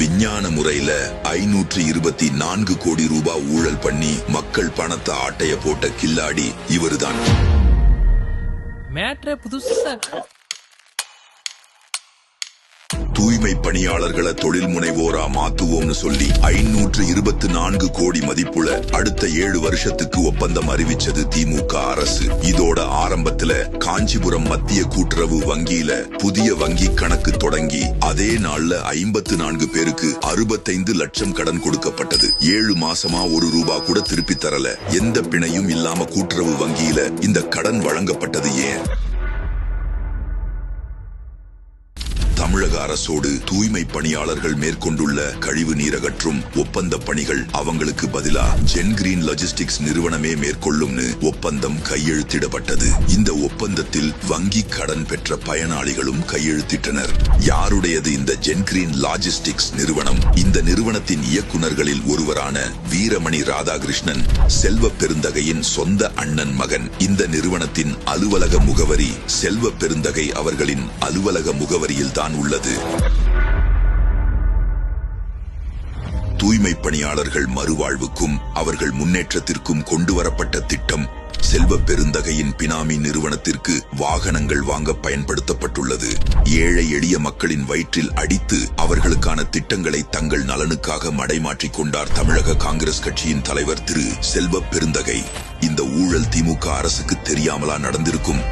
விஞ்ஞான முறையில 524 கோடி ரூபாய் ஊழல் பண்ணி மக்கள் பணத்தை ஆட்டைய போட்ட கில்லாடி இவருதான். தூய்மை பணியாளர்களை தொழில் முனைவோரா மாத்துவோம்னு சொல்லி 524 கோடி மதிப்புள்ள அடுத்த 7 வருஷத்துக்கு ஒப்பந்தம் அறிவிச்சது திமுக அரசு. இதோட ஆரம்பத்துல காஞ்சிபுரம் மத்திய கூட்டுறவு வங்கியில புதிய வங்கி கணக்கு தொடங்கி அதே நாள்ல 54 பேருக்கு 65 லட்சம் கடன் கொடுக்கப்பட்டது. 7 மாசமா 1 ரூபாய் கூட திருப்பி தரல. எந்த பிணையும் இல்லாம கூட்டுறவு வங்கியில இந்த கடன் வழங்கப்பட்டது ஏன்? தமிழக அரசோடு தூய்மை பணியாளர்கள் மேற்கொண்டுள்ள கழிவு நீர் அகற்றும் ஒப்பந்த பணிகள் அவங்களுக்கு பதிலா ஜென் கிரீன் லாஜிஸ்டிக்ஸ் நிறுவனமே மேற்கொள்ளும்னு ஒப்பந்தம் கையெழுத்திடப்பட்டது. இந்த ஒப்பந்தத்தில் வங்கி கடன் பெற்ற பயனாளிகளும் கையெழுத்திட்டனர். யாருடையது இந்த ஜென் கிரீன் லாஜிஸ்டிக்ஸ் நிறுவனம்? இந்த நிறுவனத்தின் இயக்குநர்களில் ஒருவரான வீரமணி ராதாகிருஷ்ணன் செல்வ பெருந்தகையின் சொந்த அண்ணன் மகன். இந்த நிறுவனத்தின் அலுவலக முகவரி செல்வ பெருந்தகை அவர்களின் அலுவலக முகவரியில் தான் உள்ளது. தூய்மை பணியாளர்கள் மறுவாழ்வுக்கும் அவர்கள் முன்னேற்றத்திற்கும் கொண்டுவரப்பட்ட திட்டம் செல்வ பெருந்தகையின் பினாமி நிறுவனத்திற்கு வாகனங்கள் வாங்க பயன்படுத்தப்பட்டுள்ளது. ஏழை எளிய மக்களின் வயிற்றில் அடித்து அவர்களுக்கான திட்டங்களை தங்கள் நலனுக்காக மடைமாற்றிக் கொண்டார் தமிழக காங்கிரஸ் கட்சியின் தலைவர் திரு செல்வ பெருந்தகை. இந்த ஊழல் திமுக அரசுக்கு தெரியாமலா நடந்திருக்கும்?